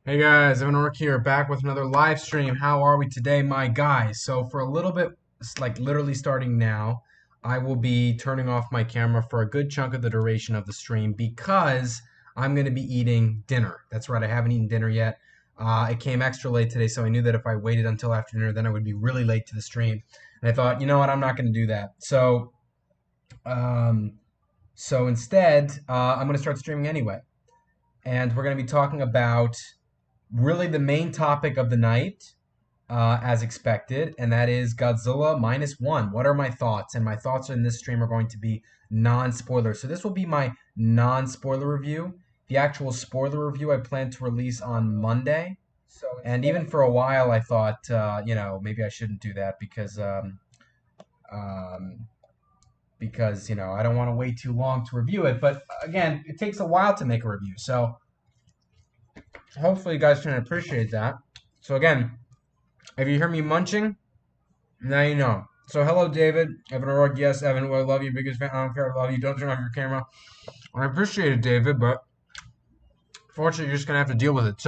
Hey guys, Evan Rourke here, back with another live stream. How are we today, my guys? So for a little bit, like literally starting now, I will be turning off my camera for a good chunk of the duration of the stream because I'm going to be eating dinner. That's right, I haven't eaten dinner yet. It came extra late today, so I knew that if I waited until after dinner, then I would be really late to the stream. And I thought, you know what, I'm not going to do that. Um, so instead, I'm going to start streaming anyway. And we're going to be talking about really the main topic of the night, as expected, and that is Godzilla minus one. What are my thoughts? And my thoughts in this stream are going to be non-spoiler. So this will be my non-spoiler review. The actual spoiler review I plan to release on Monday. And even for a while, I thought, maybe I shouldn't do that um, because I don't want to wait too long to review it. But again, it takes a while to make a review, so hopefully you guys can appreciate that. So again, if you hear me munching, now you know. So hello, David. Evan O'Rourke. Yes, Evan. I love you. Biggest fan. I don't care. I love you. Don't turn off your camera. I appreciate it, David, but fortunately, you're just gonna have to deal with it.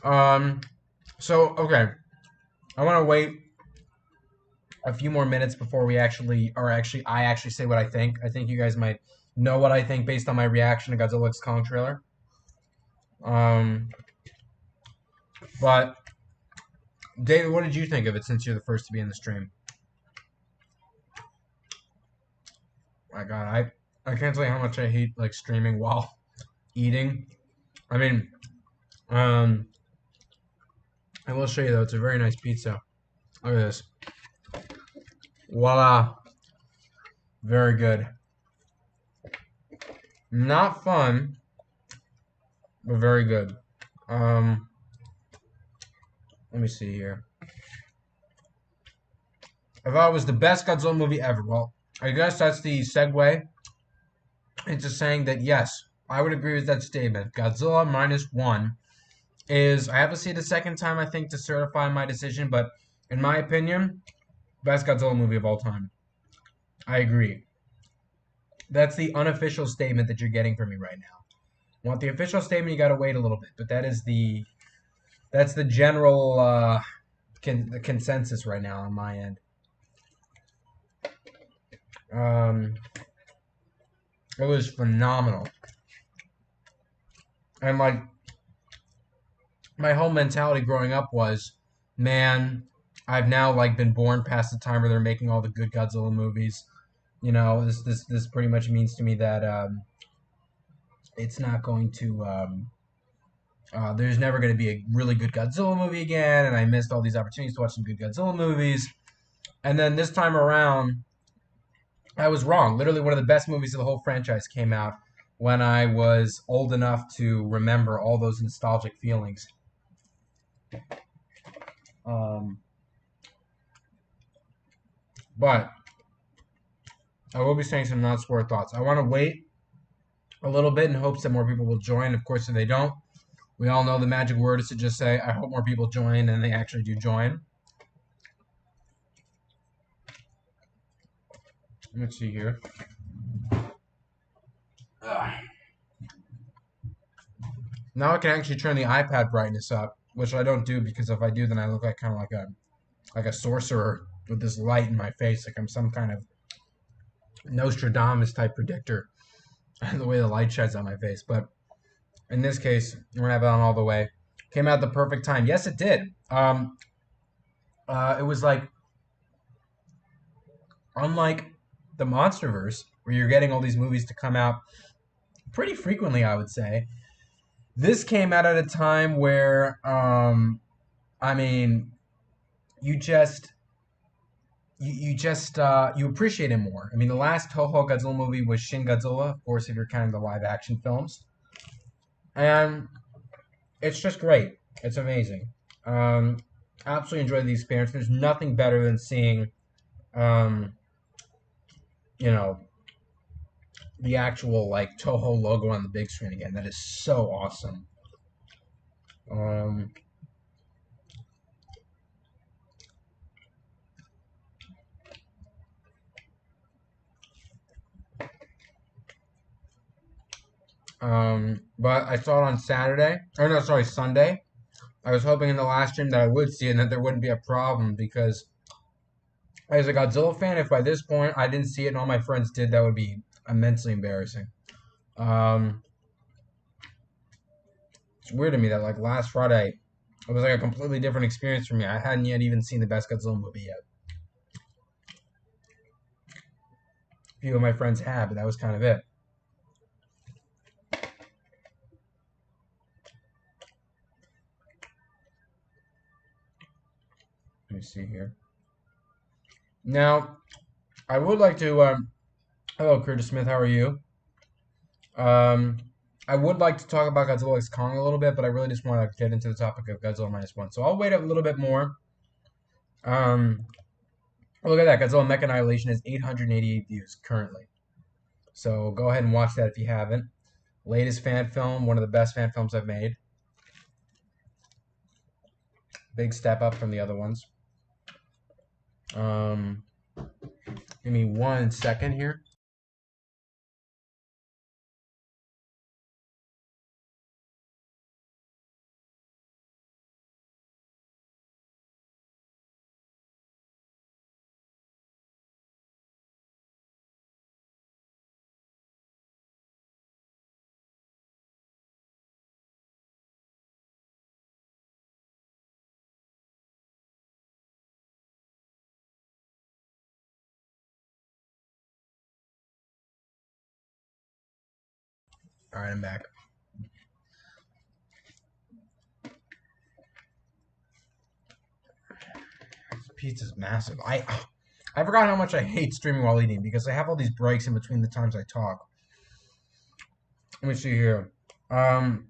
Um, okay. I want to wait a few more minutes before I actually say what I think. I think you guys might know what I think based on my reaction to Godzilla X Kong trailer. Um, but David, what did you think of it since you're the first to be in the stream? My God, I can't tell you how much I hate like streaming while eating. I mean, um, I will show you though. It's a very nice pizza. Look at this. Voila. Very good. Not fun, but very good. Um, Let me see here. I thought it was the best Godzilla movie ever. Well, I guess that's the segue into saying that yes, I would agree with that statement. Godzilla minus one is, I have to see it a second time, I think, to certify my decision, but in my opinion, best Godzilla movie of all time. I agree. That's the unofficial statement that you're getting from me right now. Want the official statement, you got to wait a little bit, but that's the general the consensus right now on my end. Um, it was phenomenal, and like my whole mentality growing up was, man, I've now like been born past the time where they're making all the good Godzilla movies. This pretty much means to me that it's not going to there's never going to be a really good Godzilla movie again, and I missed all these opportunities to watch some good Godzilla movies. And then this time around, I was wrong. Literally, one of the best movies of the whole franchise came out when I was old enough to remember all those nostalgic feelings. Um, but I will be saying some non-spoiler thoughts. I want to wait a little bit in hopes that more people will join. Of course, if they don't, we all know the magic word is to just say, I hope more people join, and they actually do join. Let's see here. Now I can actually turn the iPad brightness up, which I don't do because if I do, then I look like kind of like a sorcerer with this light in my face, like I'm some kind of Nostradamus type predictor, and the way the light sheds on my face. But in this case, we're gonna have it on all the way. Came out the perfect time. Yes, it did. It was like, unlike the MonsterVerse, where you're getting all these movies to come out pretty frequently, I would say. This came out at a time where, I mean, you just you appreciate it more. I mean, the last Toho Godzilla movie was Shin Godzilla, of course, if you're counting the live action films, and it's just great. It's amazing. Um, Absolutely enjoyed the experience. There's nothing better than seeing, um, you know, the actual like Toho logo on the big screen again. That is so awesome. Um, But I saw it on Saturday. Or no, sorry, Sunday. I was hoping in the last stream that I would see it and that there wouldn't be a problem because as a Godzilla fan, if by this point I didn't see it and all my friends did, that would be immensely embarrassing. Um, it's weird to me that like last Friday, it was like a completely different experience for me. I hadn't yet even seen the best Godzilla movie yet. A few of my friends had, but that was kind of it. Let me see here. Now, I would like to. Hello, Curtis Smith. How are you? Um, I would like to talk about Godzilla X Kong a little bit, but I really just want to get into the topic of Godzilla minus one. So I'll wait a little bit more. Um, Look at that. Godzilla Mech Annihilation has 888 views currently. So go ahead and watch that if you haven't. Latest fan film, one of the best fan films I've made. Big step up from the other ones. Give me 1 second here. All right, I'm back. This pizza's massive. I forgot how much I hate streaming while eating because I have all these breaks in between the times I talk. Let me see here. Um,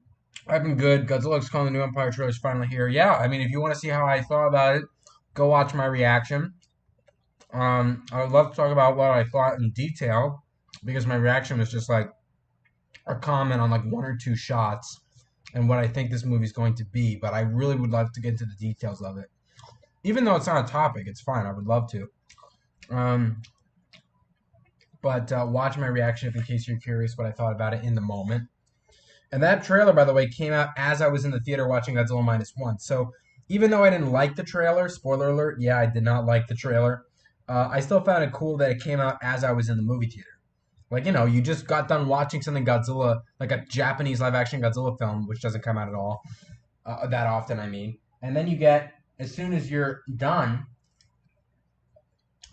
I've been good. Godzilla X Kong, the new Empire trailer is finally here. Yeah, I mean, if you want to see how I thought about it, go watch my reaction. I would love to talk about what I thought in detail because my reaction was just like a comment on like one or two shots and what I think this movie is going to be. But I really would love to get into the details of it. Even though it's not a topic, it's fine. I would love to. Um, but watch my reaction if in case you're curious what I thought about it in the moment. And that trailer, by the way, came out as I was in the theater watching Godzilla minus one. So even though I didn't like the trailer, spoiler alert, yeah, I did not like the trailer. I still found it cool that it came out as I was in the movie theater. Like, you know, you just got done watching something Godzilla, like a Japanese live action Godzilla film, which doesn't come out at all, that often, I mean. And then you get, as soon as you're done,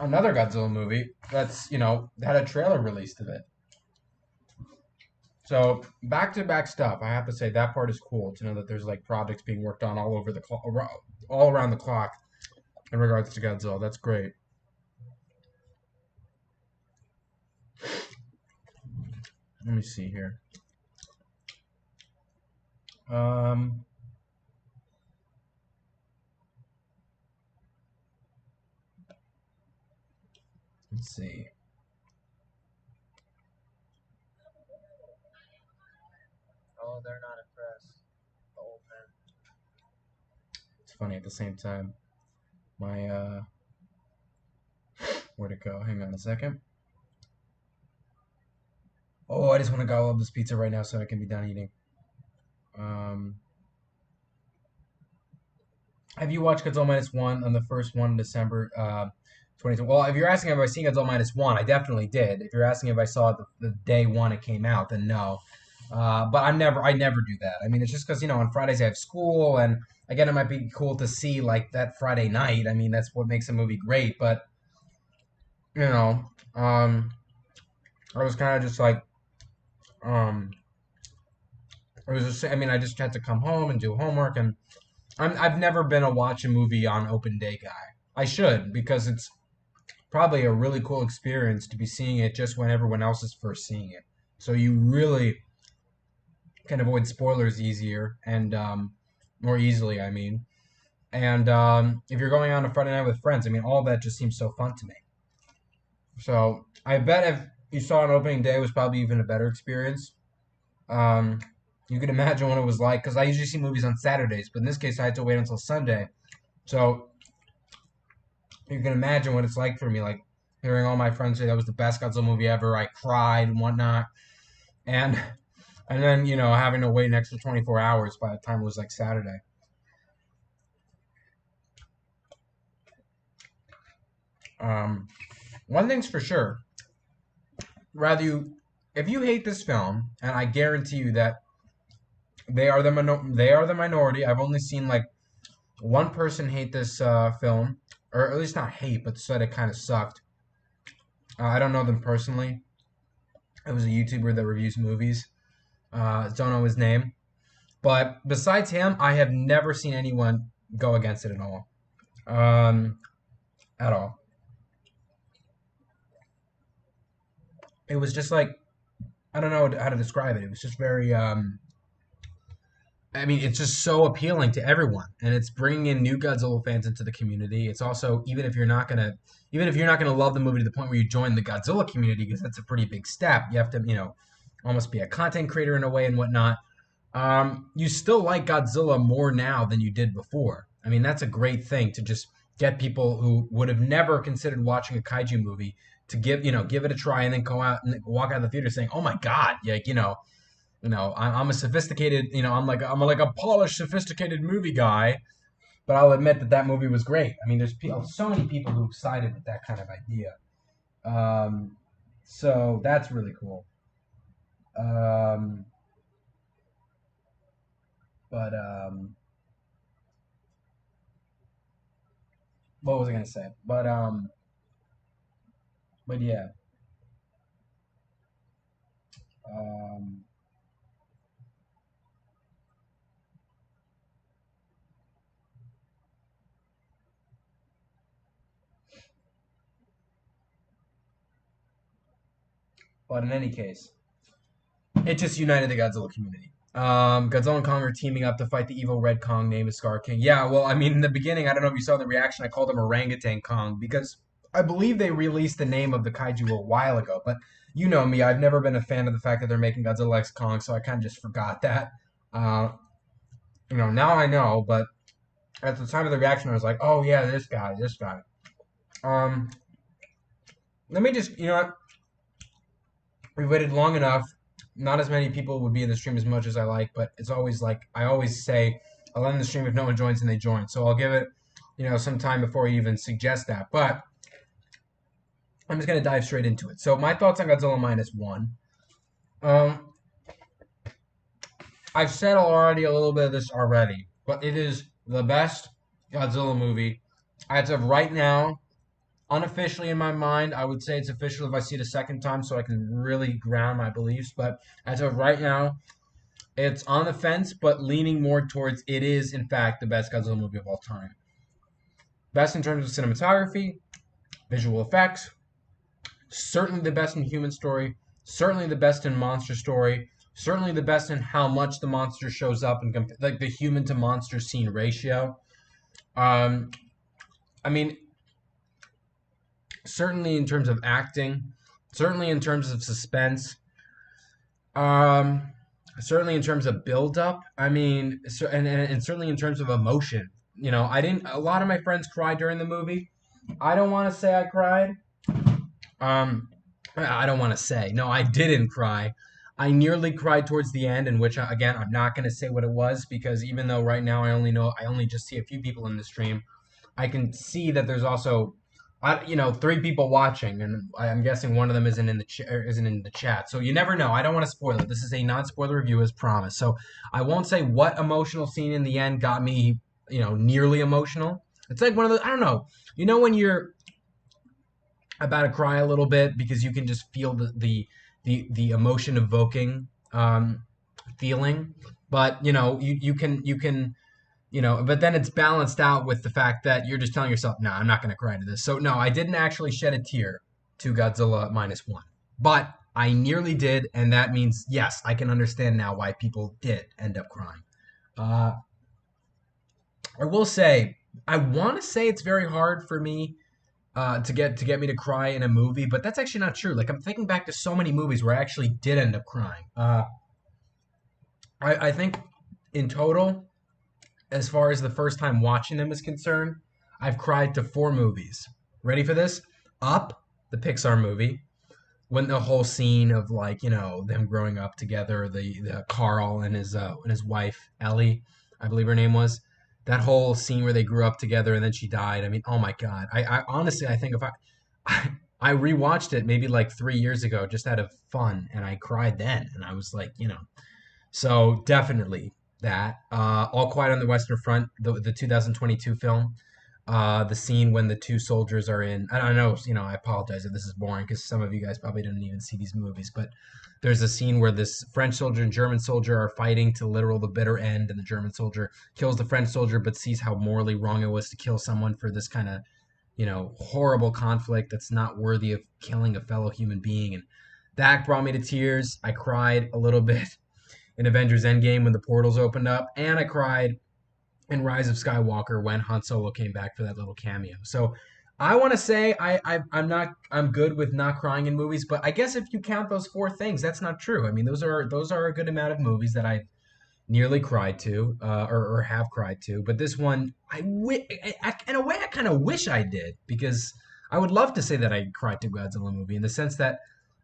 another Godzilla movie that's, you know, had a trailer released of it. So back to back stuff. I have to say that part is cool to know that there's like projects being worked on all over the all around the clock in regards to Godzilla. That's great. Let me see here. Um, let's see. Oh, they're not impressed. The old man. It's funny at the same time. My where'd it go? Hang on a second. Oh, I just want to gobble up this pizza right now so I can be done eating. Um, have you watched Godzilla minus one on the first one in December 2020? Well, if you're asking if I seen Godzilla minus one, I definitely did. If you're asking if I saw it the day one it came out, then no. But I never do that. I mean, it's just because you know on Fridays I have school, and again, it might be cool to see like that Friday night. I mean, that's what makes a movie great. But you know, I was kind of just like, um, it was just. I mean, I just had to come home and do homework, and I've never been a watch a movie on open day guy. I should because it's probably a really cool experience to be seeing it just when everyone else is first seeing it. So you really can avoid spoilers easier and more easily. I mean, and if you're going on a Friday night with friends, I mean, all that just seems so fun to me. So I bet if you saw an opening day, it was probably even a better experience. Um, you could imagine what it was like because I usually see movies on Saturdays, but in this case, I had to wait until Sunday. So you can imagine what it's like for me, like hearing all my friends say that was the best Godzilla movie ever. I cried and whatnot, and And then, having to wait an extra 24 hours by the time it was like Saturday. Um, One thing's for sure. Rather you, if you hate this film, and I guarantee you that they are the minority. I've only seen like one person hate this film, or at least not hate, but said it kind of sucked. I don't know them personally. It was a YouTuber that reviews movies. Don't know his name, but besides him, I have never seen anyone go against it at all. Um, at all. It was just like I don't know how to describe it. It was just very I mean, it's just so appealing to everyone, and it's bringing in new Godzilla fans into the community. It's also even if you're not gonna love the movie to the point where you join the Godzilla community, because that's a pretty big step. You have to, almost be a content creator in a way and whatnot. You still like Godzilla more now than you did before. I mean, that's a great thing to just get people who would have never considered watching a kaiju movie to give it a try and then go out and walk out of the theater saying, "Oh my God, yeah, I'm a sophisticated, I'm like a polished, sophisticated movie guy." But I'll admit that that movie was great. I mean, there's so many people who sided with that kind of idea. Um, so that's really cool. Um, but what was I gonna say? But yeah. Um, but in any case, it just united the Godzilla community. Godzilla and Kong are teaming up to fight the evil Red Kong named as Scar King. Yeah, well, I mean, in the beginning, I don't know if you saw the reaction. I called him Orangutan Kong because I believe they released the name of the kaiju a while ago. But you know me, I've never been a fan of the fact that they're making Godzilla X Kong, so I kind of just forgot that. Uh, now I know, but at the time of the reaction, I was like, oh yeah, this guy, this guy. Um, Let me just, what? We waited long enough. Not as many people would be in the stream as much as I like, but it's always like I always say, I'll end the stream if no one joins and they join. So I'll give it, some time before I even suggest that. But I'm just gonna dive straight into it. So my thoughts on Godzilla minus one. Um, I've said already a little bit of this already, but it is the best Godzilla movie as of right now. Unofficially in my mind, I would say it's official if I see it a second time, so I can really ground my beliefs. But as of right now, it's on the fence, but leaning more towards it is, in fact, the best Godzilla movie of all time. Best in terms of cinematography, visual effects, certainly the best in human story, certainly the best in monster story, certainly the best in how much the monster shows up and like the human to monster scene ratio. Um, I mean, certainly in terms of acting, certainly in terms of suspense, um, certainly in terms of build up. I mean, and certainly in terms of emotion. I didn't. A lot of my friends cried during the movie. I don't want to say I cried. Um, I don't want to say. No, I didn't cry. I nearly cried towards the end, in which again I'm not going to say what it was because even though right now I only just see a few people in the stream, I can see that there's also, three people watching, and I'm guessing one of them isn't in the chat. So you never know. I don't want to spoil it. This is a non-spoiler review, as promised. So I won't say what emotional scene in the end got me, nearly emotional. It's like one of the I don't know. When you're about to cry a little bit because you can just feel the emotion evoking feeling, but you can but then it's balanced out with the fact that you're just telling yourself, no, I'm not going to cry to this. So, no, I didn't actually shed a tear to Godzilla minus one, but I nearly did. And that means, yes, I can understand now why people did end up crying. Uh, I will say, I want to say it's very hard for me to get me to cry in a movie, but that's actually not true. Like, I'm thinking back to so many movies where I actually did end up crying. I think in total, as far as the first time watching them is concerned, I've cried to four movies. Ready for this? Up, the Pixar movie. when the whole scene of like them growing up together, the Carl and his wife Ellie, I believe her name was, that whole scene where they grew up together and then she died. I mean, oh my God, I honestly I think if I rewatched it maybe like 3 years ago just out of fun, and I cried then, and I was like, so definitely that. All Quiet on the Western Front, the 2022 film. The scene when the two soldiers are in. I know, I apologize if this is boring because some of you guys probably didn't even see these movies, but there's a scene where this French soldier and German soldier are fighting to literal the bitter end, and the German soldier kills the French soldier, but sees how morally wrong it was to kill someone for this kind of, horrible conflict that's not worthy of killing a fellow human being. And that brought me to tears. I cried a little bit in Avengers Endgame when the portals opened up, and I cried in Rise of Skywalker when Han Solo came back for that little cameo. So I want to say I'm good with not crying in movies, but I guess if you count those four things, that's not true. I mean, those are a good amount of movies that I nearly cried to, or have cried to. But this one, in a way, I kind of wish I did, because I would love to say that I cried to Godzilla movie, in the sense that,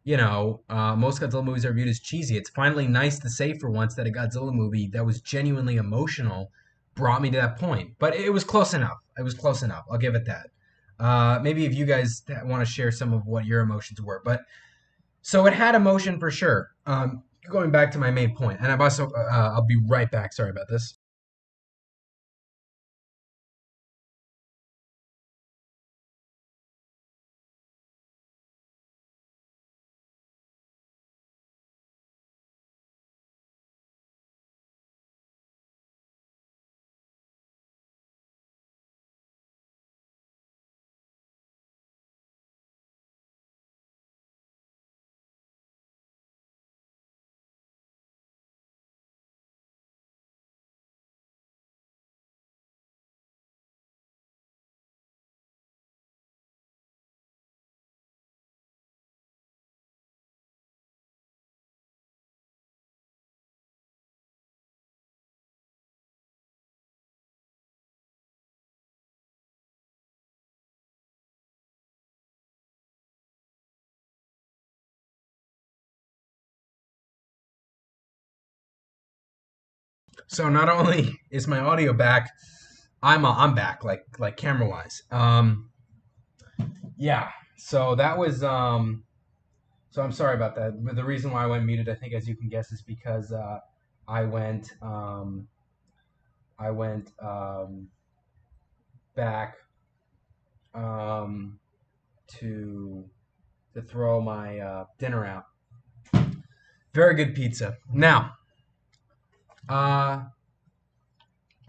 most Godzilla movies are viewed as cheesy. It's finally nice to say for once that a Godzilla movie that was genuinely emotional brought me to that point. But it was close enough. It was close enough. I'll give it that. Maybe if you guys want to share some of what your emotions were, but so it had emotion for sure. Going back to my main point, and I've also I'll be right back. Sorry about this. So not only is my audio back, I'm back, like camera wise. Yeah. So that was So I'm sorry about that. But the reason why I went muted, I think, as you can guess, is because I went um, I went back um, to throw my dinner out. Very good pizza. Now, uh,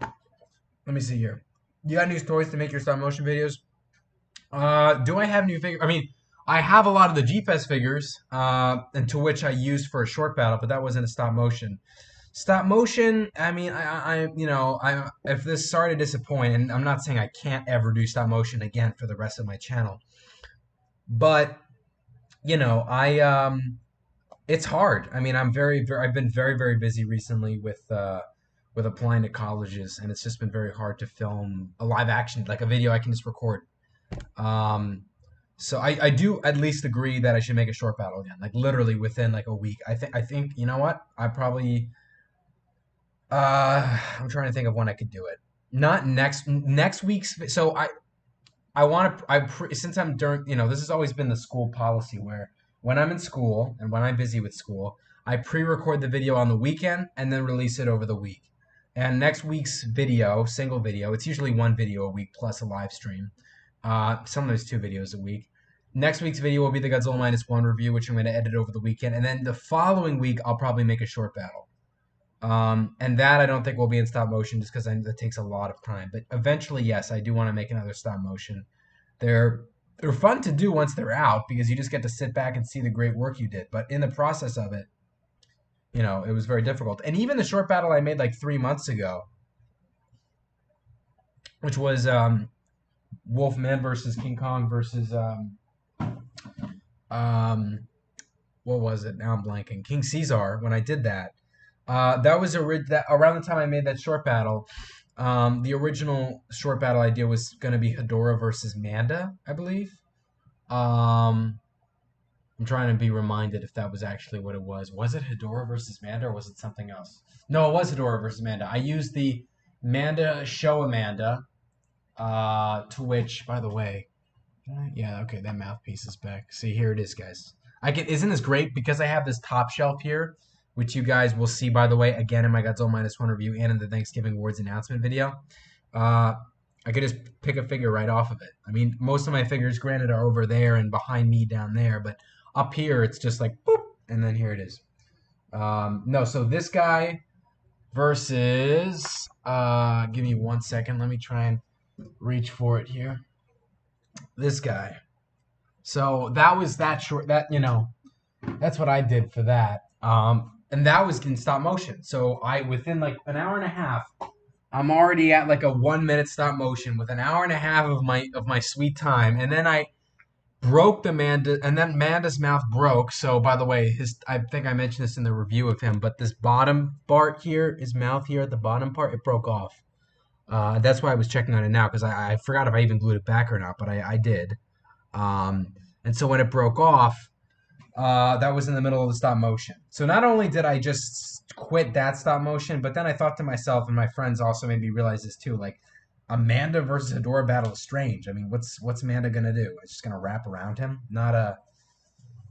let me see here. You got new stories to make your stop motion videos? Do I have new figures? I mean, I have a lot of the G-Fest figures, and to which I used for a short battle, but that wasn't a stop motion. Stop motion. I mean, I if this sorry to disappoint, and I'm not saying I can't ever do stop motion again for the rest of my channel, but I it's hard. I mean, I've been very, very busy recently with applying to colleges, and it's just been very hard to film a live action, like a video I can just record. Um, so I do at least agree that I should make a short battle again, like literally within like a week. I think you know what? I probably I'm trying to think of when I could do it. Not next week's. So I want to since I'm during, this has always been the school policy where when I'm in school and when I'm busy with school, I pre-record the video on the weekend and then release it over the week. And next week's video, single video, it's usually one video a week plus a live stream. Sometimes two videos a week. Next week's video will be the Godzilla minus one review, which I'm going to edit over the weekend, and then the following week I'll probably make a short battle. And that I don't think will be in stop motion, just because that takes a lot of time. But eventually, yes, I do want to make another stop motion. They're they're fun to do once they're out, because you just get to sit back and see the great work you did. But in the process of it, it was very difficult. And even the short battle I made like 3 months ago, which was Wolfman versus King Kong versus um, what was it? Now I'm blanking. King Caesar. When I did that, that was around the time I made that short battle. The original short battle idea was going to be Hedorah versus Manda, I believe. Um, I'm trying to be reminded if that was actually what it was. Was it Hedorah versus Manda or was it something else? No, it was Hedorah versus Manda. I used the Manda show Amanda, to which, by the way, yeah, okay, that mouthpiece is back. See, here it is, guys. Isn't this great? Because I have this top shelf here, which you guys will see, by the way, again in my Godzilla Minus One review and in the Thanksgiving Awards announcement video. Uh, I could just pick a figure right off of it. I mean, most of my figures, granted, are over there and behind me down there, but up here, it's just like, boop, and then here it is. No, so this guy versus, give me 1 second. Let me try and reach for it here. This guy. So that was that short. That's what I did for that. And that was in stop motion. So within like an hour and a half, I'm already at like a 1 minute stop motion with an hour and a half of my sweet time, and then I broke the Manda, and then Manda's mouth broke. So by the way, I think I mentioned this in the review of him, but this bottom part here, his mouth here at the bottom part, it broke off. That's why I was checking on it now because I forgot if I even glued it back or not, but I did. And so when it broke off, that was in the middle of the stop motion. So not only did I just quit that stop motion, but then I thought to myself, and my friends also made me realize this too, like Amanda versus Hedorah battle is strange. I mean, what's Amanda gonna do? It's just gonna wrap around him? Not a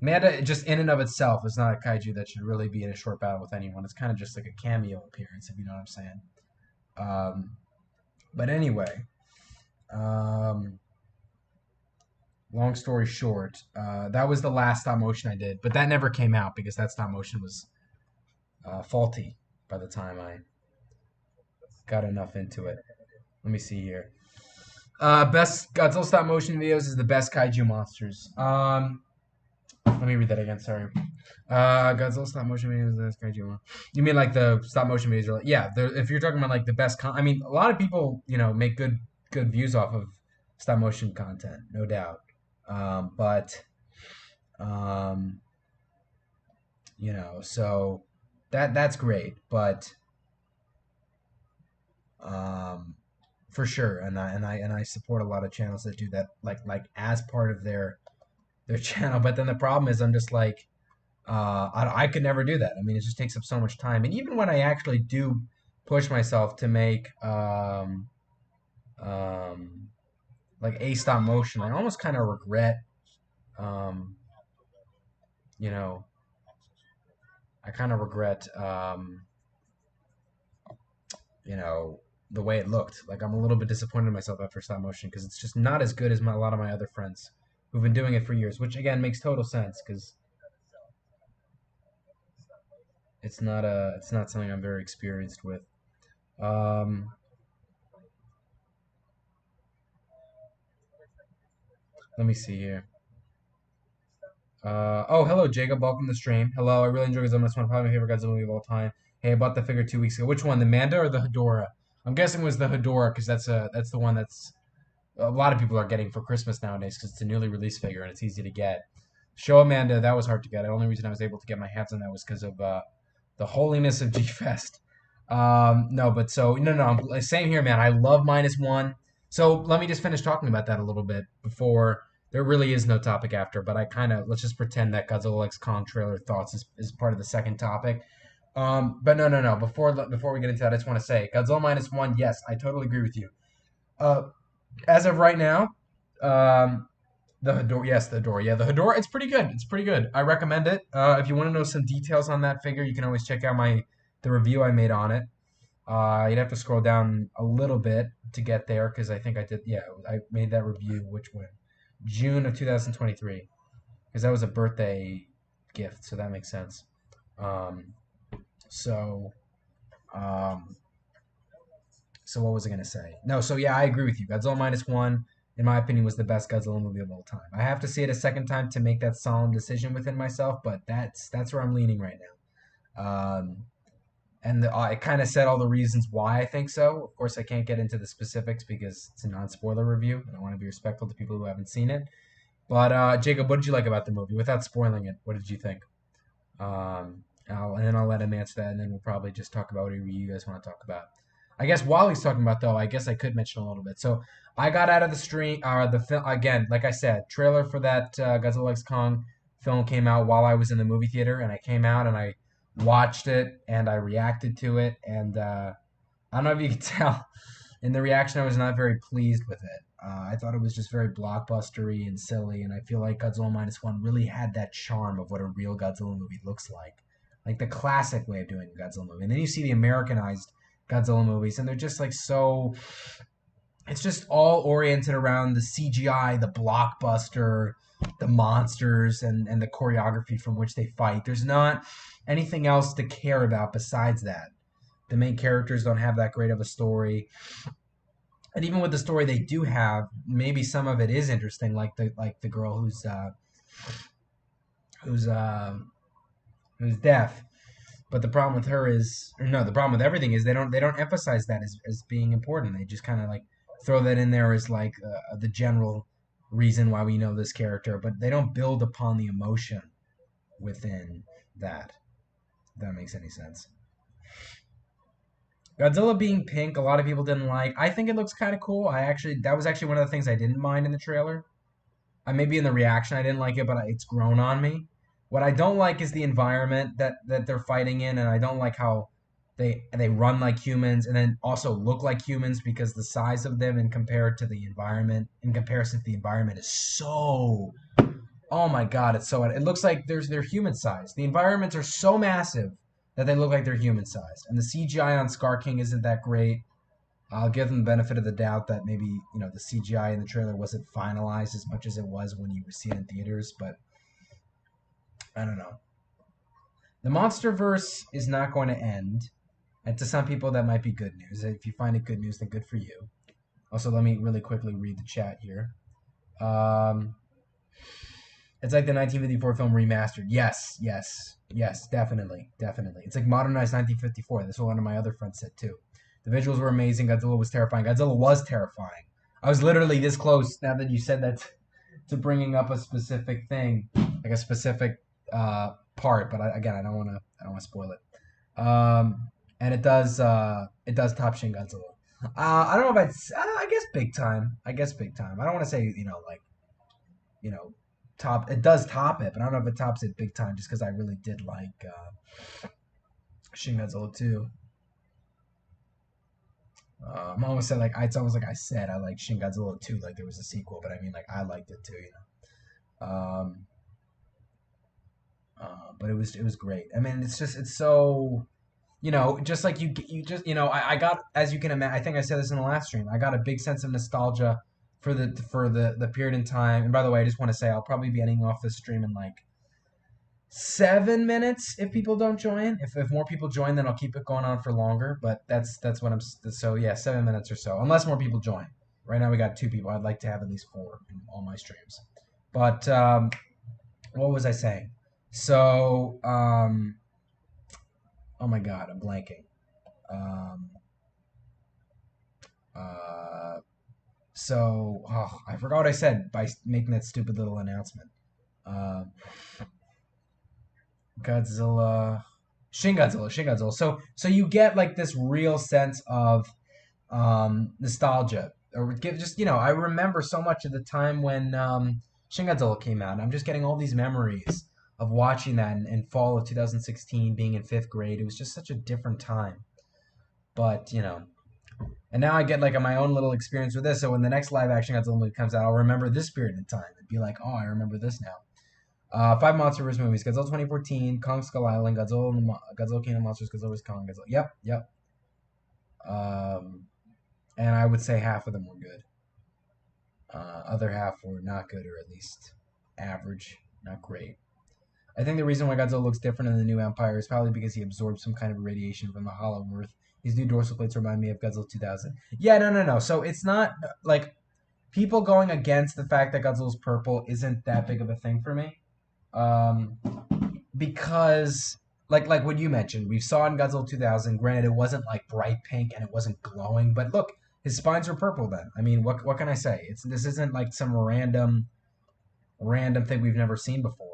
Amanda just in and of itself is not a kaiju that should really be in a short battle with anyone. It's kind of just like a cameo appearance, if you know what I'm saying. But anyway, long story short, that was the last stop motion I did, but that never came out because that stop motion was faulty by the time I got enough into it. Let me see here. Best Godzilla stop motion videos is the best kaiju monsters. Let me read that again. Sorry. Godzilla stop motion videos is the best kaiju one. You mean like the stop motion videos? Are like, yeah. If you're talking about like the best, I mean, a lot of people make good views off of stop motion content, no doubt. But so that's great, but for sure, and I support a lot of channels that do that, like as part of their channel. But then the problem is, I'm just like, I could never do that. I mean, it just takes up so much time, and even when I actually do push myself to make like a stop motion, I almost kind of regret, I kind of regret, the way it looked. Like I'm a little bit disappointed in myself after stop motion because it's just not as good as a lot of my other friends who've been doing it for years, which again makes total sense because it's not something I'm very experienced with. Um, Let me see here. Oh, hello, Jacob. Welcome to the stream. Hello, I really enjoy Godzilla. It's one of my favorite Godzilla movie of all time. Hey, I bought the figure 2 weeks ago. Which one, the Manda or the Hedorah? I'm guessing it was the Hedorah because that's the one that's a lot of people are getting for Christmas nowadays because it's a newly released figure and it's easy to get. Show Amanda, that was hard to get. The only reason I was able to get my hands on that was because of the holiness of G Fest. No, but so no. Same here, man. I love -1. So let me just finish talking about that a little bit before there really is no topic after. But let's just pretend that Godzilla X Kong trailer thoughts is part of the second topic. But no. Before we get into that, I just want to say Godzilla -1. Yes, I totally agree with you. As of right now, the Hedorah, yes, the Hedorah. Yeah, the Hedorah, it's pretty good. It's pretty good. I recommend it. If you want to know some details on that figure, you can always check out the review I made on it. You'd have to scroll down a little bit to get there because I think I did. Yeah, I made that review, which one? June of 2023, because that was a birthday gift, so that makes sense. So, um, so what was I gonna say? No, so yeah, I agree with you. Godzilla -1, in my opinion, was the best Godzilla movie of all time. I have to see it a second time to make that solemn decision within myself, but that's where I'm leaning right now. And I kind of said all the reasons why I think so. Of course, I can't get into the specifics because it's a non-spoiler review, and I want to be respectful to people who haven't seen it. But Jacob, what did you like about the movie? Without spoiling it, what did you think? And then I'll let him answer that, and then we'll probably just talk about whatever you guys want to talk about. I guess while he's talking about though, I guess I could mention a little bit. So I got out of the stream, the film again, like I said, trailer for that Godzilla X Kong film came out while I was in the movie theater, and I came out and I watched it and I reacted to it, and I don't know if you can tell in the reaction I was not very pleased with it. I thought it was just very blockbustery and silly, and I feel like Godzilla Minus One really had that charm of what a real Godzilla movie looks like the classic way of doing a Godzilla movie. And then you see the Americanized Godzilla movies, and they're just like so. It's just all oriented around the CGI, the blockbuster, the monsters, and the choreography from which they fight. There's not anything else to care about besides that. The main characters don't have that great of a story, and even with the story they do have, maybe some of it is interesting, like the girl who's uh, who's deaf. But the problem with her is, or no, the problem with everything is they don't emphasize that as being important. They just kind of like throw that in there as like the general reason why we know this character, but they don't build upon the emotion within that. If that makes any sense. Godzilla being pink, a lot of people didn't like. I think it looks kind of cool. That was actually one of the things I didn't mind in the trailer. Maybe in the reaction I didn't like it, but it's grown on me. What I don't like is the environment that they're fighting in, and I don't like how they run like humans and then also look like humans because the size of them and compared to the environment, in comparison to the environment, is so. Oh my god, it's so. It looks like they're human sized. The environments are so massive that they look like they're human sized, and the CGI on Scar King isn't that great. I'll give them the benefit of the doubt that maybe the CGI in the trailer wasn't finalized as much as it was when you were seeing it in theaters, but I don't know. The MonsterVerse is not going to end, and to some people that might be good news. If you find it good news, then good for you. Also, let me really quickly read the chat here. Um, it's like the 1954 film remastered. Yes, yes, yes, definitely, definitely. It's like modernized 1954. This is what one of my other friends said too. The visuals were amazing. Godzilla was terrifying. Godzilla was terrifying. I was literally this close now that you said that to bringing up a specific thing, like a specific part. But again, I don't want to spoil it. And it does top Shin Godzilla. I don't know if I guess big time. I guess big time. I don't want to say like you know top. It does top it, but I don't know if it tops it big time just because I really did like Shin Godzilla 2. I'm almost said like it's almost like I said I like Shin Godzilla 2 like there was a sequel, but I mean like I liked it too, Um, but it was great. I mean, it's so just like you just I got, as you can imagine. I think I said this in the last stream. I got a big sense of nostalgia for the period in time. And by the way, I just want to say I'll probably be ending off this stream in like 7 minutes if people don't join. If more people join, then I'll keep it going on for longer. But that's what I'm. So yeah, 7 minutes or so, unless more people join. Right now we got 2 people. I'd like to have at least 4 in all my streams. But what was I saying? So oh my god, I'm blanking. Um, uh, I forgot what I said by making that stupid little announcement. Uh, Godzilla, Shin Godzilla. So you get like this real sense of nostalgia, or give just I remember so much of the time when Shin Godzilla came out, and I'm just getting all these memories of watching that in fall of 2016, being in 5th grade. It was just such a different time, but and now I get like my own little experience with this. So when the next live action Godzilla movie comes out, I'll remember this period in time and be like, oh, I remember this now. 5 MonsterVerse movies: Godzilla 2014, Kong Skull Island, Godzilla King of Monsters, Godzilla vs Kong, Godzilla. Yep, yep. And I would say half of them were good. Other half were not good, or at least average, not great. I think the reason why Godzilla looks different in the new Empire is probably because he absorbed some kind of radiation from the Hollow Earth. These new dorsal plates remind me of Godzilla 2000. Yeah, no. So it's not like people going against the fact that Godzilla's purple isn't that big of a thing for me. Because like what you mentioned, we saw in Godzilla 2000. Granted, it wasn't like bright pink and it wasn't glowing, but look, his spines are purple. Then I mean, what can I say? This isn't like some random thing we've never seen before.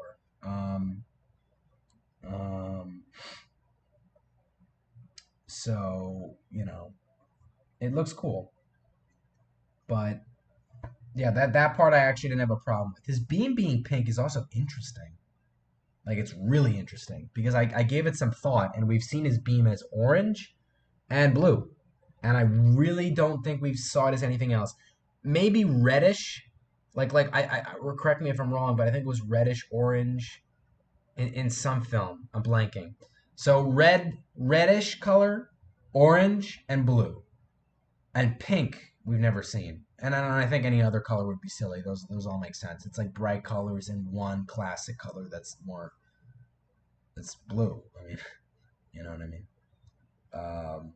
So it looks cool, but yeah, that part I actually didn't have a problem with. His beam being pink is also interesting. Like it's really interesting because I gave it some thought, and we've seen his beam as orange and blue, and I really don't think we've saw it as anything else. Maybe reddish, or correct me if I'm wrong, but I think it was reddish orange in some film. I'm blanking. So reddish color, orange, and blue, and pink we've never seen. And I think any other color would be silly. Those all make sense. It's like bright colors in one classic color that's blue. I mean, you know what I mean? Um,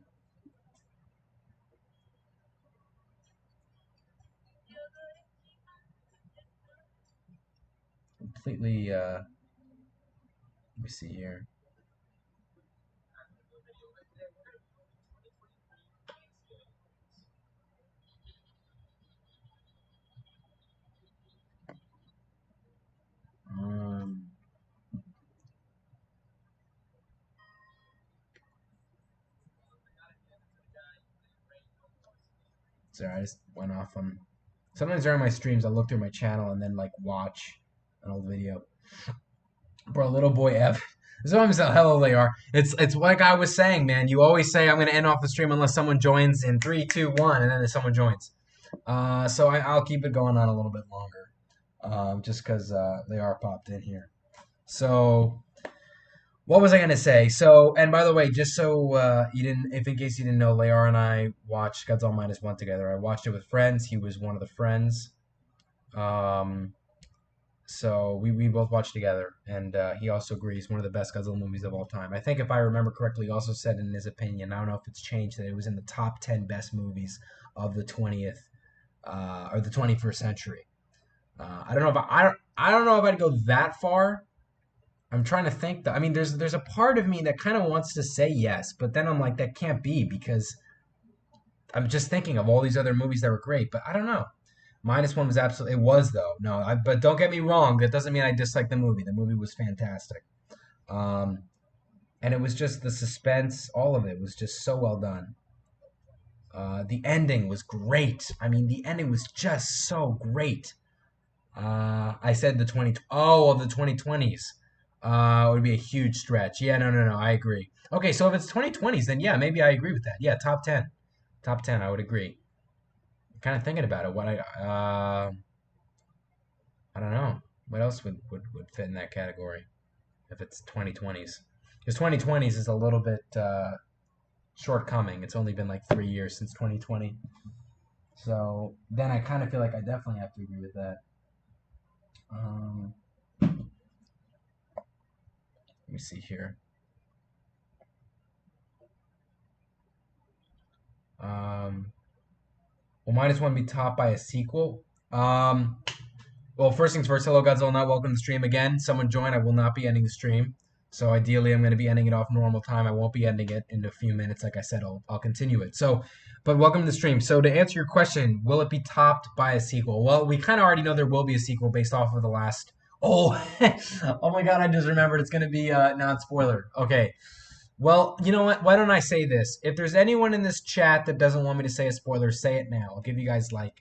completely. Let me see here. Um, Sorry, I just went off on. Sometimes during my streams, I look through my channel and then like watch an old video. Bro, little boy Ev. This is what I'm saying. Hello, they are. It's like I was saying, man. You always say I'm gonna end off the stream unless someone joins in 3, 2, 1, and then someone joins. So I'll keep it going on a little bit longer, just because they are popped in here. So what was I gonna say? So, and by the way, just so you didn't, if in case you didn't know, Layar and I watched Godzilla Minus One together. I watched it with friends. He was one of the friends. Um, so we both watched together, and he also agrees one of the best Godzilla movies of all time. I think if I remember correctly, he also said in his opinion, I don't know if it's changed, that it was in the top 10 best movies of the 20th or the 21st century. I don't know if I don't know if I'd go that far. I'm trying to think. I mean, there's a part of me that kind of wants to say yes, but then I'm like, that can't be because I'm just thinking of all these other movies that were great. But I don't know. Minus One was absolutely. It was though. No, but don't get me wrong. That doesn't mean I dislike the movie. The movie was fantastic. Um, and it was just the suspense. All of it was just so well done. The ending was great. I mean, the ending was just so great. I said the 20. Oh, well, the 2020s. It would be a huge stretch. Yeah, no. I agree. Okay, so if it's 2020s, then yeah, maybe I agree with that. Yeah, top 10. Top 10, I would agree. Kind of thinking about it. I don't know. What else would fit in that category if it's 2020s? Because 2020s is a little bit shortcoming. It's only been like 3 years since 2020. So then I kind of feel like I definitely have to agree with that. Let me see here. Will Minus One be topped by a sequel? Well, first things first, hello Godzilla, not welcome to the stream again. Someone join, I will not be ending the stream. So ideally, I'm going to be ending it off normal time. I won't be ending it in a few minutes. Like I said, I'll continue it. So, but welcome to the stream. So to answer your question, will it be topped by a sequel? Well, we kind of already know there will be a sequel based off of the last. Oh, oh my God! I just remembered it's going to be non-spoiler. Okay. Well, you know what? Why don't I say this? If there's anyone in this chat that doesn't want me to say a spoiler, say it now. I'll give you guys like,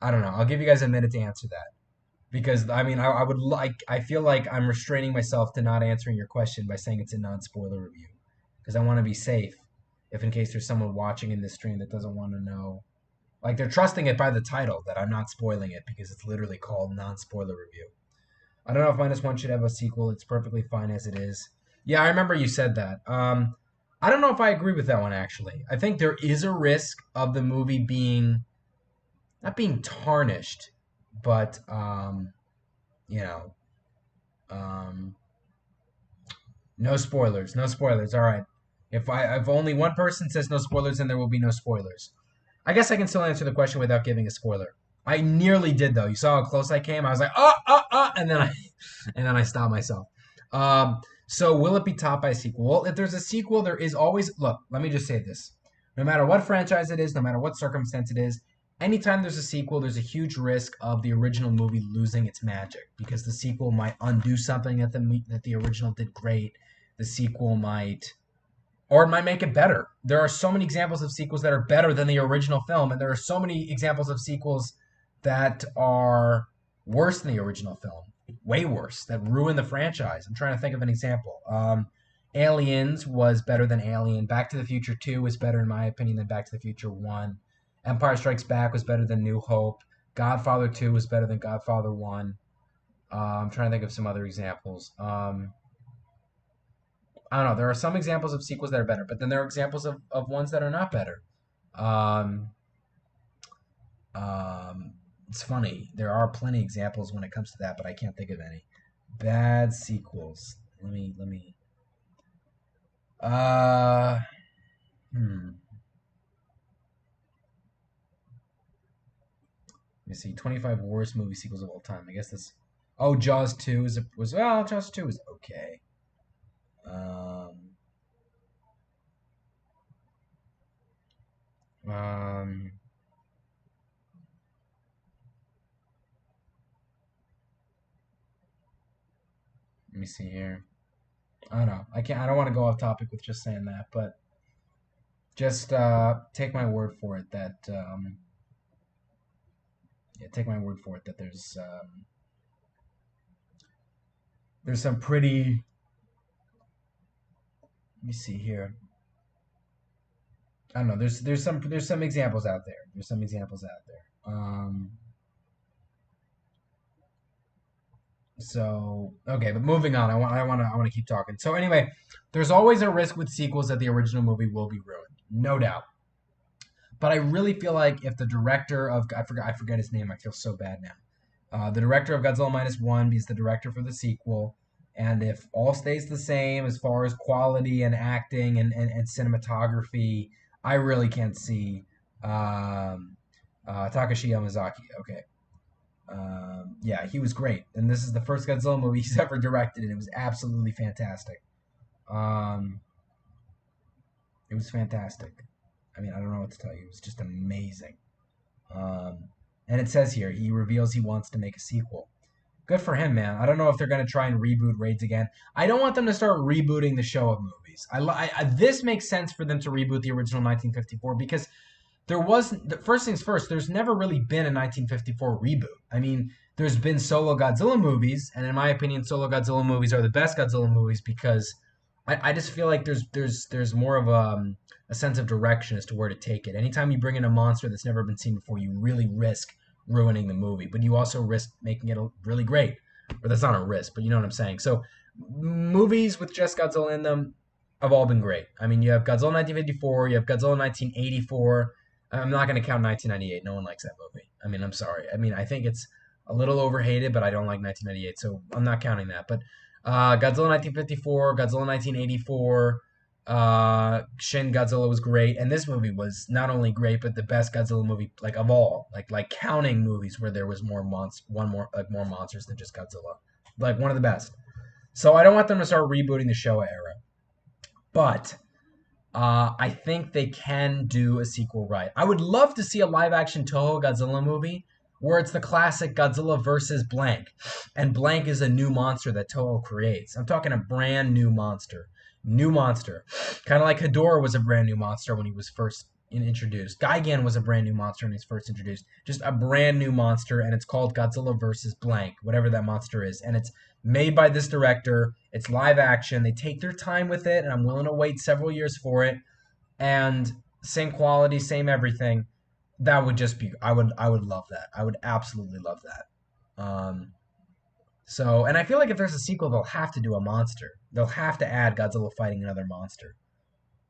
I don't know. I'll give you guys a minute to answer that. Because I mean, I would like. I feel like I'm restraining myself to not answering your question by saying it's a non-spoiler review, because I want to be safe. If in case there's someone watching in this stream that doesn't want to know, like they're trusting it by the title that I'm not spoiling it because it's literally called non-spoiler review. I don't know if Minus One should have a sequel. It's perfectly fine as it is. Yeah, I remember you said that. I don't know if I agree with that one actually. I think there is a risk of the movie being not being tarnished, but you know, um, no spoilers. No spoilers. All right. If only one person says no spoilers, then there will be no spoilers. I guess I can still answer the question without giving a spoiler. I nearly did though. You saw how close I came. I was like, and then I stopped myself. So will it be topped by a sequel? Well, if there's a sequel, there is always. Look, let me just say this: no matter what franchise it is, no matter what circumstance it is, anytime there's a sequel, there's a huge risk of the original movie losing its magic because the sequel might undo something that the original did great. The sequel might, or it might make it better. There are so many examples of sequels that are better than the original film, and there are so many examples of sequels that are worse than the original film. way worse that ruined the franchise. I'm trying to think of an example. Aliens was better than Alien. Back to the Future 2 was better, in my opinion, than Back to the Future 1. Empire Strikes Back was better than New Hope. Godfather 2 was better than Godfather 1. I'm trying to think of some other examples. I don't know. There are some examples of sequels that are better, but then there are examples of ones that are not better. Um, it's funny. There are plenty of examples when it comes to that, but I can't think of any. Bad sequels. Let me. Uh, hmm. Let me see. 25 worst movie sequels of all time. I guess this. Oh, Jaws 2 was well. Jaws 2 was okay. Um, um, Let me see here. I don't know. I can't. I don't want to go off topic with just saying that, but just take my word for it that yeah, take my word for it that there's some pretty. Let me see here. I don't know. There's some examples out there. There's some examples out there. So okay, but moving on. I want to keep talking. So anyway, there's always a risk with sequels that the original movie will be ruined, no doubt. But I really feel like if the director of I forget his name. I feel so bad now. The director of Godzilla Minus One is the director for the sequel, and if all stays the same as far as quality and acting and cinematography, I really can't see Takashi Yamazaki. Okay, yeah, he was great, and this is the first Godzilla movie he's ever directed, and it was absolutely fantastic. Um, it was fantastic. I mean, I don't know what to tell you. It was just amazing. Um, and it says here he reveals he wants to make a sequel. Good for him, man. I don't know if they're going to try and reboot Raids again. I don't want them to start rebooting the show of movies. This makes sense for them to reboot the original 1954 because there was first things first. There's never really been a 1954 reboot. I mean, there's been solo Godzilla movies, and in my opinion, solo Godzilla movies are the best Godzilla movies because I just feel like there's more of a sense of direction as to where to take it. Anytime you bring in a monster that's never been seen before, you really risk ruining the movie, but you also risk making it really great. Or that's not a risk, but you know what I'm saying. So movies with just Godzilla in them have all been great. I mean, you have Godzilla 1954, you have Godzilla 1984. I'm not going to count 1998. No one likes that movie. I mean, I'm sorry. I mean, I think it's a little overhated, but I don't like 1998, so I'm not counting that. But Godzilla 1954, Godzilla 1984, Shin Godzilla was great, and this movie was not only great, but the best Godzilla movie like of all. Like counting movies where there was more monsters than just Godzilla. Like one of the best. So I don't want them to start rebooting the Showa era, but I think they can do a sequel right. I would love to see a live action Toho Godzilla movie where it's the classic Godzilla versus blank, and blank is a new monster that Toho creates. I'm talking a brand new monster. New monster. Kind of like Hedorah was a brand new monster when he was first introduced. Gigan was a brand new monster when he was first introduced. Just a brand new monster, and it's called Godzilla versus blank, whatever that monster is. And it's made by this director. It's live action. They take their time with it, and I'm willing to wait several years for it. And same quality, same everything. That would just be. I would love that. I would absolutely love that. And I feel like if there's a sequel, they'll have to do a monster. They'll have to add Godzilla fighting another monster.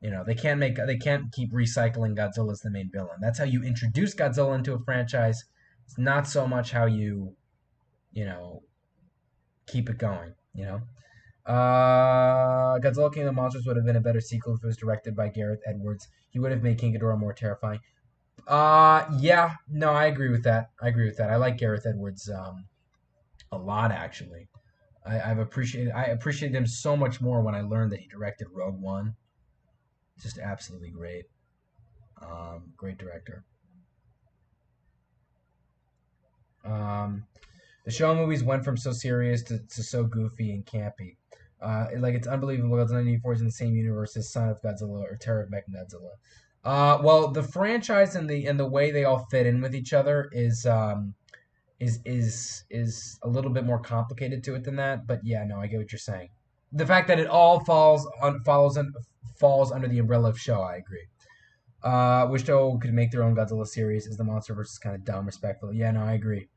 They can't keep recycling Godzilla as the main villain. That's how you introduce Godzilla into a franchise. It's not so much how you know, keep it going. Godzilla King of the Monsters would have been a better sequel if it was directed by Gareth Edwards. He would have made King Ghidorah more terrifying. Yeah, no, I agree with that. I like Gareth Edwards a lot actually. I appreciated him so much more when I learned that he directed Rogue One. Just absolutely great. Great director. Um, the show movies went from so serious to so goofy and campy. It's unbelievable. Godzilla 94 is in the same universe as Son of Godzilla or Terror of Mechagodzilla. Well, the franchise and the way they all fit in with each other is is a little bit more complicated to it than that. But yeah, no, I get what you're saying. The fact that it all falls under the umbrella of show, I agree. Wish Show could make their own Godzilla series. Is the monster versus kind of dumb, respectful? Yeah, no, I agree.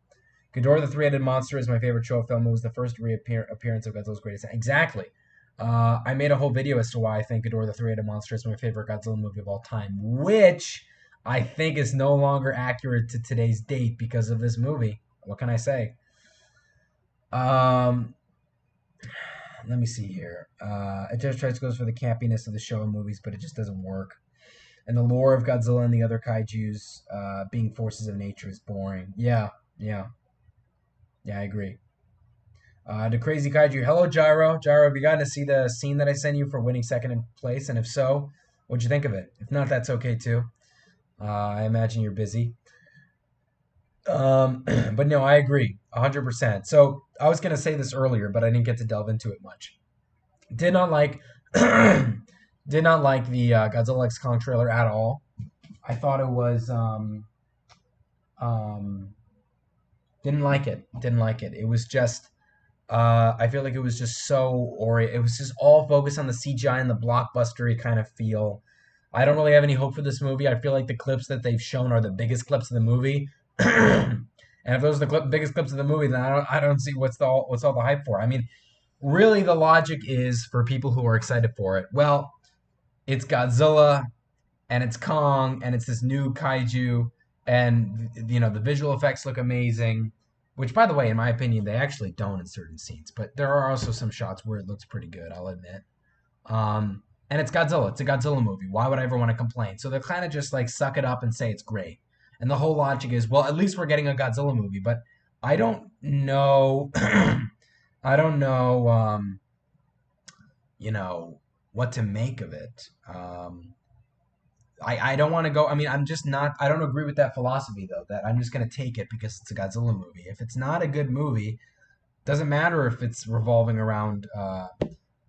Ghidorah the Three-Headed Monster is my favorite show film. It was the first appearance of Godzilla's greatest. Exactly. I made a whole video as to why I think Ghidorah the Three-Headed Monster is my favorite Godzilla movie of all time, which I think is no longer accurate to today's date because of this movie. What can I say? Um, Let me see here. It just tries to go for the campiness of the show and movies, but it just doesn't work. And the lore of Godzilla and the other kaiju's being forces of nature is boring. Yeah, yeah, yeah, I agree. The Crazy Kaiju. Hello, Gyro. Gyro, have you gotten to see the scene that I sent you for winning second in place? And if so, what'd you think of it? If not, that's okay too. I imagine you're busy. But no, I agree, 100%. So I was gonna say this earlier, but I didn't get to delve into it much. Did not like, did not like the Godzilla X Kong trailer at all. I thought it was um, didn't like it. Didn't like it. It was just I feel like it was just it was just all focused on the CGI and the blockbustery kind of feel. I don't really have any hope for this movie. I feel like the clips that they've shown are the biggest clips of the movie. And if those are the biggest clips of the movie, then I don't see what's all the hype for. I mean, really, the logic is for people who are excited for it. Well, it's Godzilla and it's Kong, and it's this new kaiju, and the visual effects look amazing. Which, by the way, in my opinion, they actually don't in certain scenes, but there are also some shots where it looks pretty good. I'll admit. And it's Godzilla. It's a Godzilla movie. Why would I ever want to complain? So they're kind of just like suck it up and say it's great. And the whole logic is, well, at least we're getting a Godzilla movie. But I don't know. I don't know. What to make of it. I don't want to go. I mean, I'm just not. I don't agree with that philosophy though. That I'm just gonna take it because it's a Godzilla movie. If it's not a good movie, doesn't matter if it's revolving around a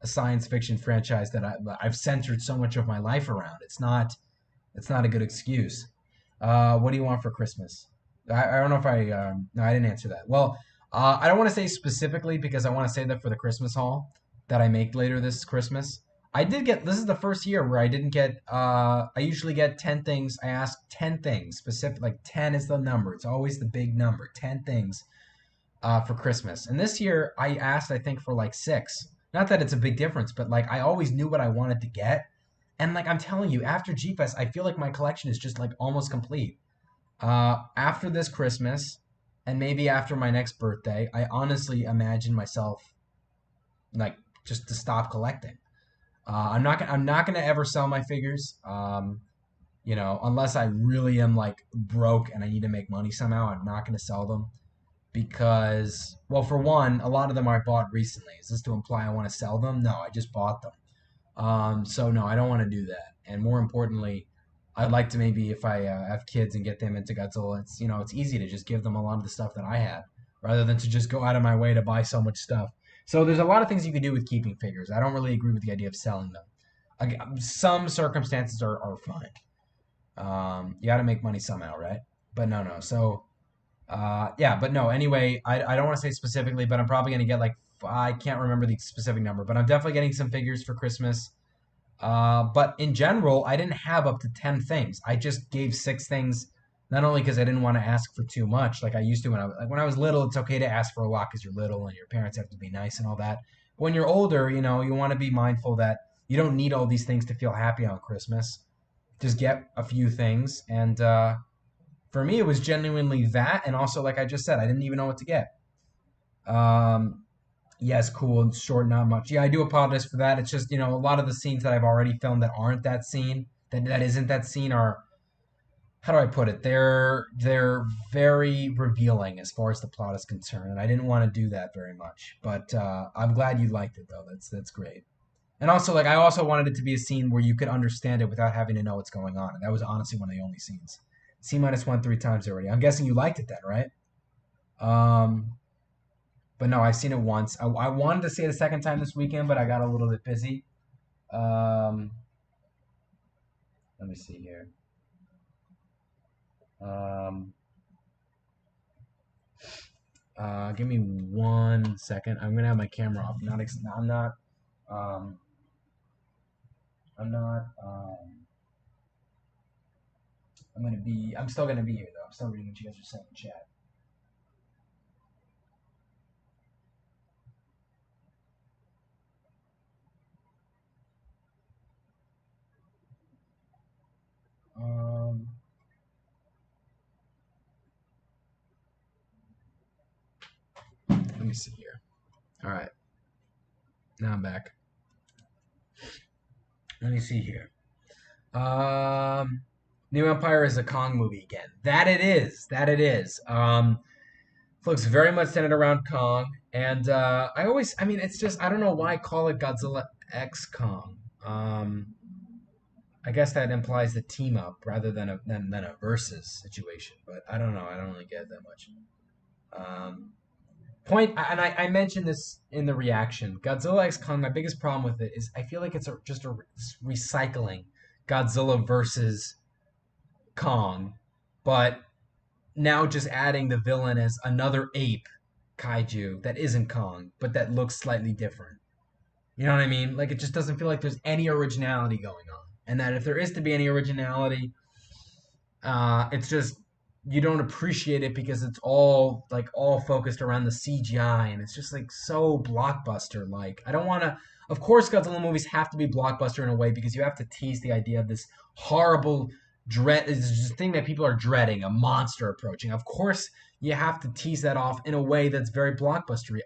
science fiction franchise that I've centered so much of my life around. It's not. It's not a good excuse. What do you want for Christmas? I don't know if no, I didn't answer that. Well, I don't want to say specifically because I want to say that for the Christmas haul that I make later this Christmas. I did get. This is the first year where I didn't get. I usually get 10 things. I ask 10 things specific. Like 10 is the number. It's always the big number. 10 things for Christmas. And this year I asked, I think, for like six. Not that it's a big difference, but like I always knew what I wanted to get. And like I'm telling you, after G Fest, I feel like my collection is just like almost complete. After this Christmas, and maybe after my next birthday, I honestly imagine myself like just to stop collecting. I'm not gonna ever sell my figures. Unless I really am like broke and I need to make money somehow, I'm not gonna sell them because, well, for one, a lot of them I bought recently. Is this to imply I want to sell them? No, I just bought them. So no, I don't want to do that. And more importantly, I'd like to maybe if I have kids and get them into Godzilla, it's easy to just give them a lot of the stuff that I had rather than to just go out of my way to buy so much stuff. So there's a lot of things you can do with keeping figures. I don't really agree with the idea of selling them. Some circumstances are fine. You got to make money somehow, right? But no, no. So yeah, but no. Anyway, I don't want to say specifically, but I'm probably gonna get like I can't remember the specific number, but I'm definitely getting some figures for Christmas. But in general, I didn't have up to 10 things. I just gave 6 things, not only because I didn't want to ask for too much, like I used to when I was little. It's okay to ask for a lot because you're little and your parents have to be nice and all that. When you're older, you want to be mindful that you don't need all these things to feel happy on Christmas. Just get a few things, and for me, it was genuinely that, and also, like I just said, I didn't even know what to get. Um, yes, cool and short, not much. Yeah, I do apologize for that. It's just a lot of the scenes that I've already filmed that aren't that scene, that isn't that scene, are, how do I put it? They're very revealing as far as the plot is concerned, and I didn't want to do that very much. But I'm glad you liked it though. That's great. And also, like, I also wanted it to be a scene where you could understand it without having to know what's going on. And that was honestly one of the only scenes. C minus one 3 times already. I'm guessing you liked it then, right? Um, but no, I've seen it once. I wanted to see it a second time this weekend, but I got a little bit busy. Um, Let me see here. Um, Give me 1 second. I'm gonna have my camera off. Not. I'm not. Um, I'm not. I'm gonna be. I'm still gonna be here though. I'm still reading what you guys are saying in chat. Um, Let me see here. All right. Now I'm back. Let me see here. Um, New Empire is a Kong movie again. That it is. That it is. Looks very much centered around Kong, and I mean, it's just I don't know why call it Godzilla X Kong. I guess that implies the team up rather than a versus situation, but I don't know. I don't really get it that much. Um, and I mentioned this in the reaction. Godzilla X Kong. My biggest problem with it is I feel like just a recycling Godzilla versus Kong, but now just adding the villain as another ape kaiju that isn't Kong, but that looks slightly different. You know what I mean? Like it just doesn't feel like there's any originality going on. And that if there is to be any originality, it's just you don't appreciate it because it's all focused around the CGI and it's just like so blockbuster like. I don't want to. Of course, Godzilla movies have to be blockbuster in a way because you have to tease the idea of this horrible dread is this thing that people are dreading, a monster approaching. Of course, you have to tease that off in a way that's very blockbustery.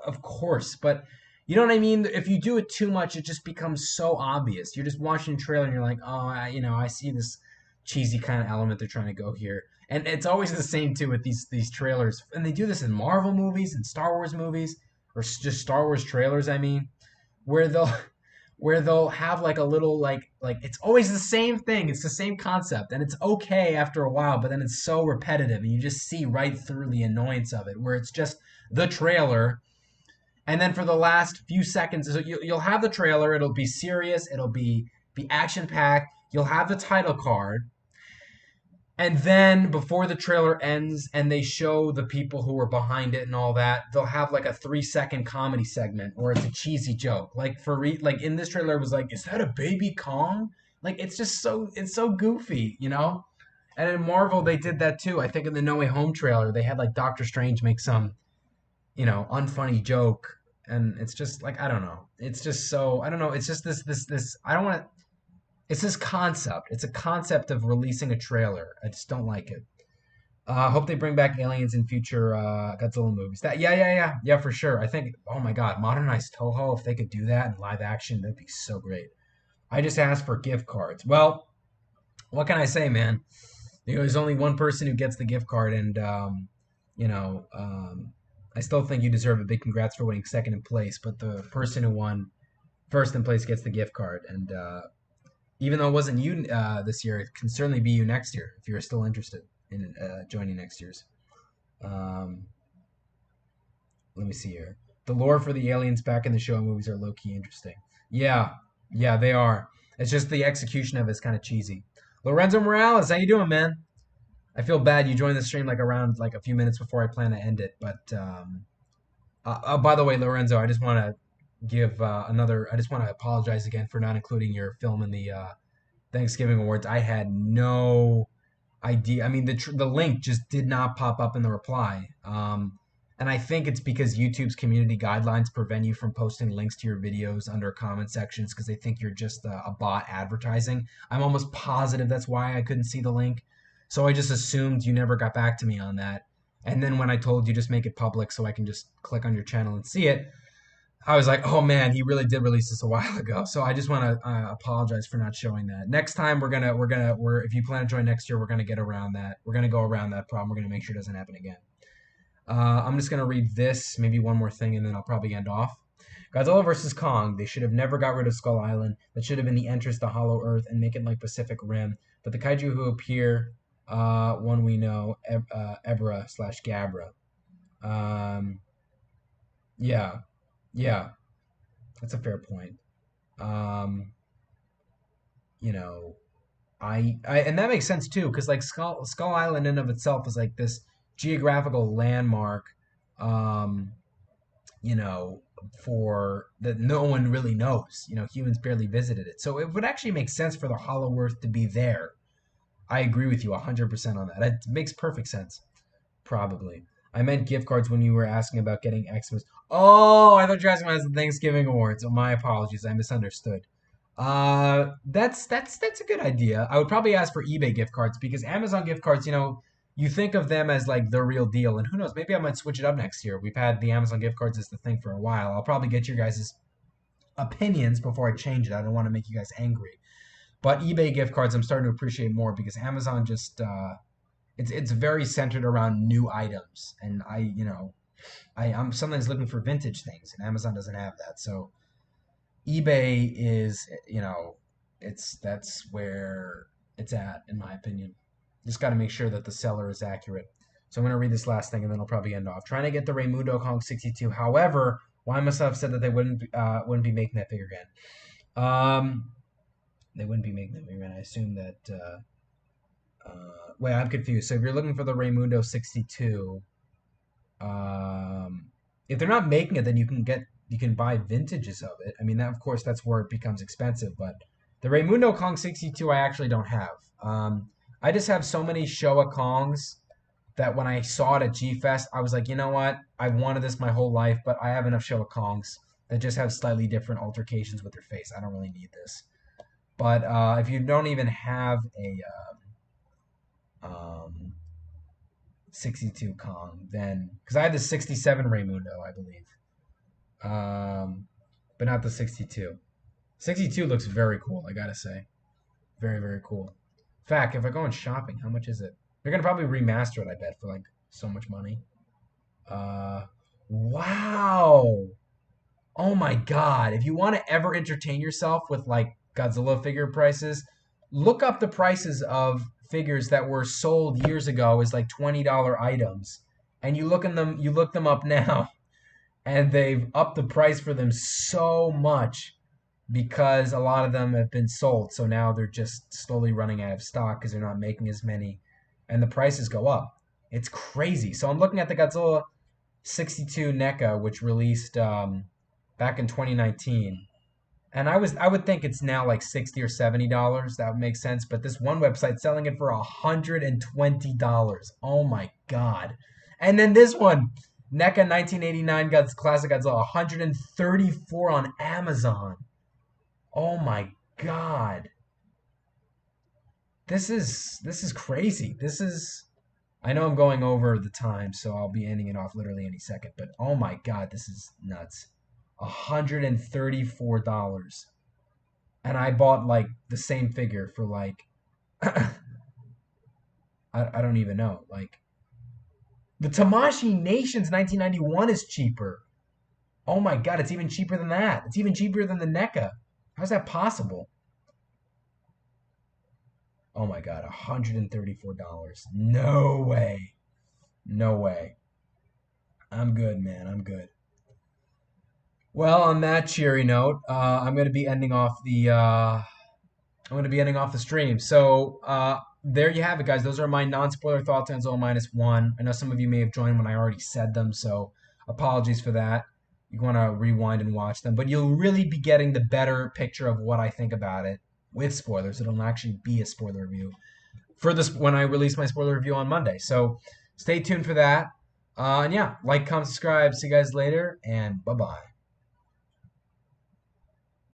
Of course, but you know what I mean? If you do it too much, it just becomes so obvious. You're just watching a trailer and you're like, oh, I see this cheesy kind of element they're trying to go here. And it's always the same too with these trailers. And they do this in Marvel movies and Star Wars movies, or just Star Wars trailers. I mean, where they'll where they'll have like a little like it's always the same thing. It's the same concept, and it's okay after a while, but then it's so repetitive, and you just see right through the annoyance of it. Where it's just the trailer, and then for the last few seconds, so you'll have the trailer. It'll be serious. It'll be action packed. You'll have the title card, and then before the trailer ends and they show the people who were behind it and all that, they'll have like a 3 second comedy segment where it's a cheesy joke. Like like in this trailer it was like, is that a baby Kong? Like it's so goofy, you know? And in Marvel they did that too. I think in the No Way Home trailer they had like Doctor Strange make some, unfunny joke. And it's just like I don't know. It's just so I don't know. It's just this I don't want to it's this concept. It's a concept of releasing a trailer. I just don't like it. I hope they bring back aliens in future Godzilla movies. Yeah, for sure. I think, oh my God, modernize Toho. If they could do that in live action, that'd be so great. I just asked for gift cards. Well, what can I say, man? There's only one person who gets the gift card, and you know, um, I still think you deserve a big congrats for winning second in place. But the person who won first in place gets the gift card, and even though it wasn't you this year, it can certainly be you next year if you're still interested in joining next year's. Um, Let me see here. The lore for the aliens back in the show movies are low key interesting. Yeah, yeah, they are. It's just the execution of it's kind of cheesy. Lorenzo Morales, how you doing, man? I feel bad you joined the stream like around like a few minutes before I plan to end it, but by the way, Lorenzo, I just want to give another. I just want to apologize again for not including your film in the Thanksgiving awards. I had no idea. I mean, the link just did not pop up in the reply. And I think it's because YouTube's community guidelines prevent you from posting links to your videos under comment sections because they think you're just a bot advertising. I'm almost positive that's why I couldn't see the link. So I just assumed you never got back to me on that. And then when I told you just make it public so I can just click on your channel and see it, I was like, oh man, he really did release this a while ago. So I just want to apologize for not showing that. Next time we're if you plan to join next year, we're gonna get around that. We're gonna go around that problem. We're gonna make sure it doesn't happen again. I'm just gonna read this, maybe one more thing, and then I'll probably end off. Godzilla versus Kong. They should have never got rid of Skull Island. That should have been the entrance to Hollow Earth and make it like Pacific Rim. But the kaiju who appear, one we know, Ebra slash Gabra. Um, yeah, yeah. That's a fair point. Um, you know, and that makes sense too, because like Skull Island in of itself is like this geographical landmark, um, you know, for that no one really knows. Humans barely visited it. So it would actually make sense for the Hollow Earth to be there. I agree with you 100% on that. It makes perfect sense. Probably. I meant gift cards when you were asking about getting Xmas. Oh, I thought you were asking about the Thanksgiving awards. Oh, my apologies. I misunderstood. That's a good idea. I would probably ask for eBay gift cards because Amazon gift cards, you think of them as like the real deal, and who knows, maybe I might switch it up next year. We've had the Amazon gift cards as the thing for a while. I'll probably get your guys' opinions before I change it. I don't want to make you guys angry. But eBay gift cards, I'm starting to appreciate more because Amazon just it's very centered around new items, and I'm sometimes looking for vintage things, and Amazon doesn't have that. So eBay is, that's where it's at, in my opinion. Just got to make sure that the seller is accurate. So I'm going to read this last thing and then I'll probably end off. Trying to get the Raymundo Kong 62. However, why must I have said that they wouldn't be making that figure again? They wouldn't be making that figure again. I assume that. Wait, I'm confused. So if you're looking for the Raymundo 62, if they're not making it, then you can buy vintages of it. I mean, that of course that's where it becomes expensive. But the Raymundo Kong 62, I actually don't have. I just have so many Showa Kongs that when I saw it at G Fest, I was like, you know what? I've wanted this my whole life, but I have enough Showa Kongs that just have slightly different altercations with their face. I don't really need this. But if you don't even have a um, 62 Kong, then because I had the 67 Raymundo, I believe, but not the 62. 62 looks very cool, I gotta say, very very cool. In fact, if I go on shopping, how much is it? They're gonna probably remaster it, I bet, for like so much money. Uh, wow. Oh my God. If you want to ever entertain yourself with like Godzilla figure prices, look up the prices of figures that were sold years ago as like $20 items. And you look them up now, and they've upped the price for them so much because a lot of them have been sold. So now they're just slowly running out of stock because they're not making as many and the prices go up. It's crazy. So I'm looking at the Godzilla 62 NECA, which released back in 2019. And I would think it's now like $60 or $70. That would make sense. But this one website selling it for $120. Oh my God. And then this one, NECA 1989 Classic Godzilla, 134 on Amazon. Oh my God. This is crazy. I know I'm going over the time, so I'll be ending it off literally any second. But oh my God, this is nuts. $134. And I bought like the same figure for like I don't even know. Like the Tamashii Nations 1991 is cheaper. Oh my God, it's even cheaper than that. It's even cheaper than the NECA. How's that possible? Oh my God, $134. No way. No way. I'm good, man. I'm good. Well, on that cheery note, I'm going to be ending off the stream. So there you have it, guys. Those are my non-spoiler thoughts on Godzilla minus one. I know some of you may have joined when I already said them, so apologies for that. You want to rewind and watch them, but you'll really be getting the better picture of what I think about it with spoilers. It'll actually be a spoiler review for this when I release my spoiler review on Monday. So stay tuned for that. And yeah, like, comment, subscribe. See you guys later, and bye-bye.